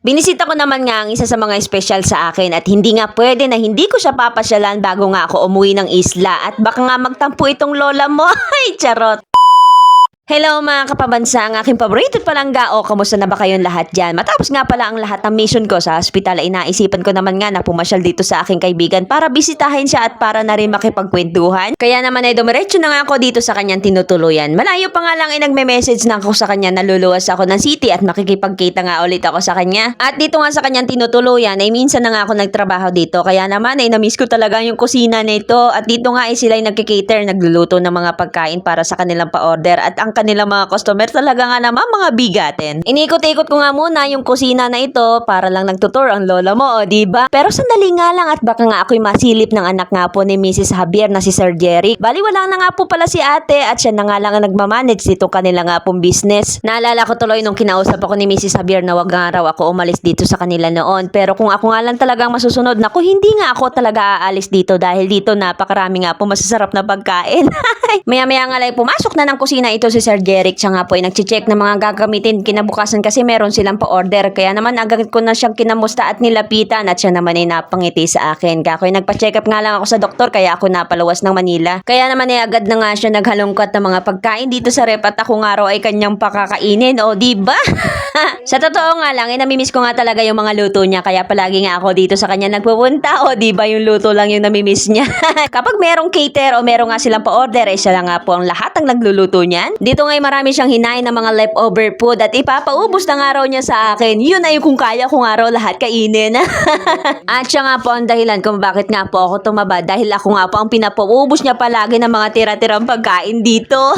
Binisita ko naman nga ang isa sa mga espesyal sa akin at hindi nga pwede na hindi ko siya papasyalan bago nga ako umuwi ng isla at baka nga magtampo itong lola mo. Ay, charot! Hello mga kapabansa, ang aking paborito at palangga o kamusta na ba kayong lahat dyan? Matapos nga pala ang lahat ng mission ko sa hospital ay naisipan ko naman nga na pumasyal dito sa aking kaibigan para bisitahin siya at para na rin makipagkwentuhan. Kaya naman ay dumiretso na nga ako dito sa kanyang tinutuluyan. Malayo pa nga lang ay nagme-message na ako sa kanya na luluwas ako ng city at makikipagkita nga ulit ako sa kanya. At dito nga sa kanyang tinutuluyan ay minsan na nga ako nagtrabaho dito kaya naman ay namiss ko talaga yung kusina nito at dito nga ay sila ay nagkikater, nagluluto ng mga pagkain para sa kanilang pa-order at ang kanilang mga customer talaga nga naman mga bigatin. Inikot-ikot ko nga muna yung kusina na ito para lang nagtutur ang lola mo, o diba? Pero sandali nga lang at baka nga ako'y masilip ng anak nga po ni Mrs. Javier na si Sir Jeric. Bali wala na nga po pala si ate at siya na nga lang ang nagmamanage dito kanila nga pong business. Naalala ko tuloy nung kinausap ako ni Mrs. Javier na wag nga raw ako umalis dito sa kanila noon. Pero kung ako nga lang talagang masusunod, naku hindi nga ako talaga aalis dito dahil dito napakarami nga po masasarap na pagkain. Maya-maya nga lang pumasok na ng kusina ito si Sir Jeric. Siya nga po ay nagche-check ng mga gagamitin kinabukasan kasi meron silang pa-order. Kaya naman agad ko na siyang kinamusta at nilapitan at siya naman ay napangiti sa akin. Kaya ako ay nagpa-check up nga lang ako sa doktor kaya ako napaluwas ng Manila. Kaya naman ay agad na nga siya naghalongkat ng mga pagkain dito sa rep at ako nga raw ay kanyang pakakainin. O diba? Sa totoo nga lang ay namimiss ko nga talaga yung mga luto niya kaya palagi nga ako dito sa kanya nagpupunta. O diba yung luto lang yung namimiss niya. Kapag merong cater o meron nga silang pa-order ay siya lang nga po ang lahat ang nagluluto niyan. Dito nga ay marami siyang hinain ng mga leftover food at ipapaubos na nga raw niya sa akin. Yun ay kung kaya ko nga raw lahat kainin. At siya nga po ang dahilan kung bakit nga po ako tumaba dahil ako nga po ang pinapaubos niya palagi ng mga tira-tirang pagkain dito.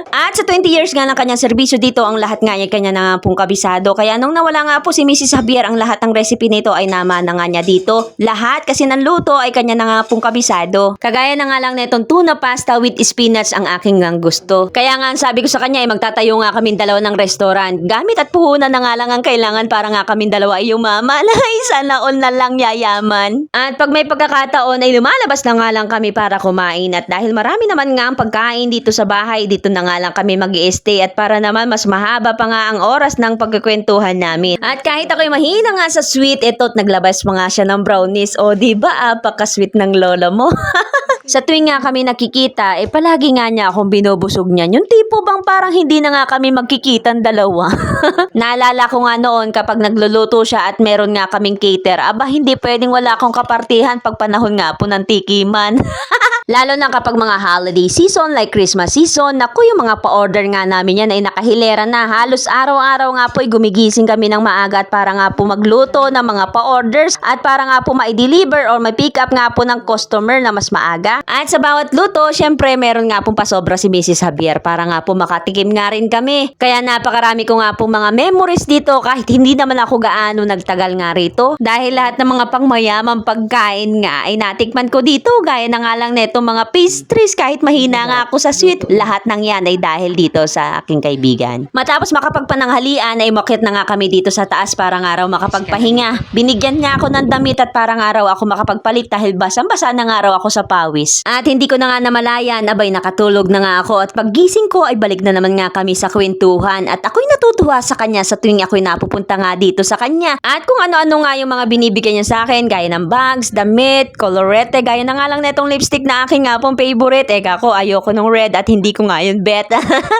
At sa 20 years nga ng kanyang serbisyo dito, ang lahat nga niya kanya na nga pong kabisado. Kaya nung nawala nga po si Mrs. Javier, ang lahat ng recipe nito ay nama na nga niya dito. Lahat kasi ng luto ay kanya na nga pong kabisado. Kagaya na nga lang netong tuna pasta with spinach ang aking nga gusto. Kaya nga sabi ko sa kanya ay magtatayo nga kaming dalawa ng restaurant. Gamit at puhunan na nga lang ang kailangan para nga kaming dalawa ay yumaman. Ay sana all na lang yayaman. At pag may pagkakataon ay lumalabas na nga lang kami para kumain. At dahil marami naman nga ang pagkain dito sa bahay, dito na nga lang kami mag-i-stay at para naman mas mahaba pa nga ang oras ng pagkukwentuhan namin. At kahit ako'y mahina nga sa sweet, ito't naglabas pa nga siya ng brownies. O diba apaka-sweet ng lola mo? Sa tuwing nga kami nakikita, palagi nga niya akong binubusog niyan. Yung tipo bang parang hindi na nga kami magkikitan dalawa. Naalala ko nga noon kapag nagluluto siya at meron nga kaming cater, aba hindi pwedeng wala akong kapartihan pag panahon nga po ng tikiman. Lalo na kapag mga holiday season like Christmas season, naku yung mga pa-order nga namin yan ay nakahilera na. Halos araw-araw nga po ay gumigising kami ng maaga at para nga po magluto ng mga pa-orders at para nga po ma-deliver or ma-pick up nga po ng customer na mas maaga. At sa bawat luto, syempre meron nga pong pasobra si Mrs. Javier para nga po makatikim nga rin kami. Kaya napakarami ko nga po mga memories dito kahit hindi naman ako gaano nagtagal nga rito. Dahil lahat ng mga pangmayamang pagkain nga ay natikman ko dito gaya na nga lang neto mga pastries kahit mahina nga ako sa sweet. Lahat ng yan ay dahil dito sa aking kaibigan. Matapos makapagpananghalian ay umakyat na nga kami dito sa taas para nga raw makapagpahinga. Binigyan niya ako ng damit at para nga raw ako makapagpalit dahil basang-basa na nga raw ako sa pawis. At hindi ko na nga namalayan, abay nakatulog na nga ako at paggising ko ay balik na naman nga kami sa kwentuhan at ako'y natutuwa sa kanya sa tuwing ako'y napupunta nga dito sa kanya. At kung ano-ano nga yung mga binibigyan niya sa akin gaya ng bags, damit, colorete, gaya na nga lang netong lipstick na aking nga pong favorite. Eka ko, ayoko nung red at hindi ko nga yun bet.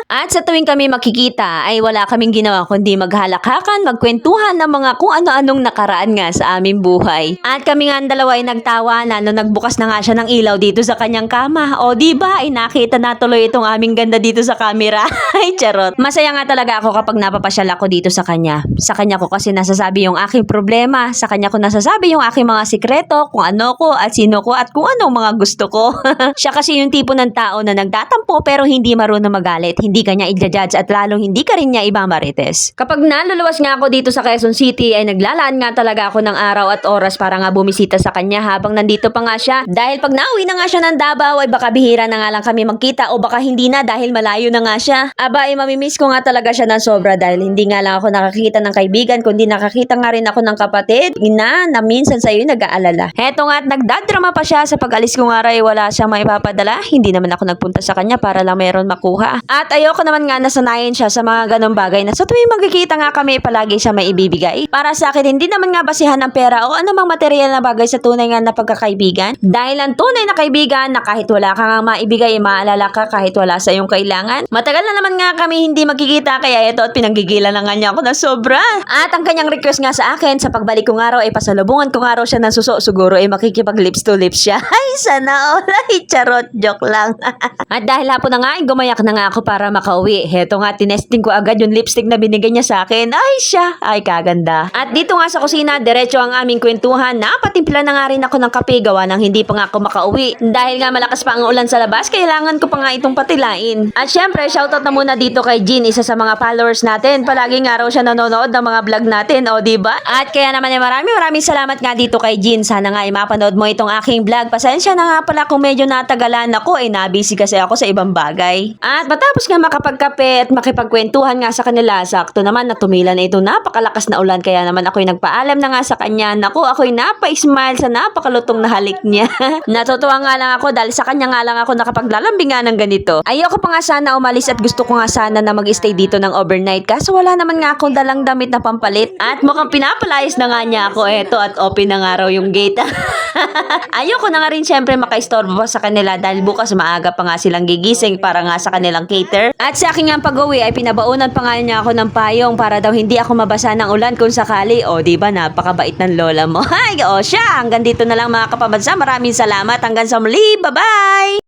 At sa tuwing kami makikita ay wala kaming ginawa kundi maghalakhakan, magkwentuhan ng mga kung ano-anong nakaraan nga sa aming buhay. At kami nga ang dalawa ay nagtawanan nung nagbukas na nga siya ng ilaw dito sa kanyang kama. O diba ay nakita na tuloy itong aming ganda dito sa camera. Ay charot. Masaya nga talaga ako kapag napapasyal ako dito sa kanya. Sa kanya ko kasi nasasabi yung aking problema. Sa kanya ko nasasabi yung aking mga sikreto, kung ano ko at sino ko at kung anong mga gusto ko. Siya kasi yung tipo ng tao na nagtatampo pero hindi marunong magalit. Hindi ka niya i-judge at lalong hindi ka rin niya ibamarites. Kapag naluluwas nga ako dito sa Quezon City ay naglalaan nga talaga ako ng araw at oras para nga bumisita sa kanya habang nandito pa nga siya. Dahil pag nauwi na nga nga siya ng Davao ay baka bihira na nga lang kami magkita o baka hindi na dahil malayo na nga siya. Aba, mamimiss ko nga talaga siya ng sobra dahil hindi nga lang ako nakakita ng kaibigan kundi nakakita nga rin ako ng kapatid na minsan sa'yo nag-aalala. Heto nga at nagdadrama pa siya sa pag-alis ko nga rin wala siyang maipapadala. Hindi naman ako nagpunta sa kanya para lang meron makuha. At ayoko naman nga nasanayin siya sa mga ganong bagay na sa tuwing magkikita nga kami palagi siya may ibibigay. Para sa akin hindi naman nga basihan ng pera o anumang material na bagay sa tunay nga na pagkakaibigan. Dahil ang tunay na kaibigan na kahit wala ka nga maibigay, maalala ka kahit wala sa iyong kailangan. Matagal na naman nga kami hindi magkikita kaya ito at pinanggigilan na nga niya ako na sobra. At ang kanyang request nga sa akin sa pagbalik ko nga raw ay pasalubungan ko nga raw siya ng suso. Siguro ay makikipag lips to lips siya. Ay sana all. Ay charot, joke lang. At dahil hapon na nga ay gumayak na nga ako para makauwi. Heto nga tinesting ko agad yung lipstick na binigay niya sa akin. Ay siya, ay kaganda. At dito nga sa kusina, diretso ang aming kwentuhan. Napatimpla na nga rin ako ng kape gawa nang hindi pa nga ako makauwi. Dahil nga malakas pa ang ulan sa labas, kailangan ko pa nga itong patilain. At syempre, shoutout na muna dito kay Jean, isa sa mga followers natin. Palagi nga raw siya nanonood ng mga vlog natin, o diba? At kaya naman ay maraming salamat nga dito kay Jean. Sana nga ay mapanood mo itong aking vlog. Pasensya na nga pala kung medyo natagalan ako, nabisi kasi ako sa ibang bagay. At matapos nga makapagkape at makipagkwentuhan nga sa kanila, sakto naman na tumila na itong napakalakas na ulan. Kaya naman ako'y nagpaalam na nga sa kanya. Naku, ako'y napa-smile sa napakalutong na halik niya. Natutuwa nga lang ako dahil sa kanya nga lang ako nakapaglalambing nga ng ganito. Ayoko pa nga sana umalis at gusto ko nga sana na mag-stay dito ng overnight. Kaso wala naman nga akong dalang damit na pampalit. At mukhang pinapalayas na nga niya ako. Eto at open na nga raw yung gate. Ayoko na nga rin syempre makaistorbo pa sa kanila dahil bukas maaga pa nga silang gigising para nga sa kanilang cater. At sa aking nga pag-uwi ay pinabaunan pa nga niya ako ng payong para daw hindi ako mabasa ng ulan kung sakali. O diba napakabait ng lola mo. Ay o siya, hanggang dito na lang mga kapabansa. Maraming salamat. Hanggang sa muli. Bye-bye!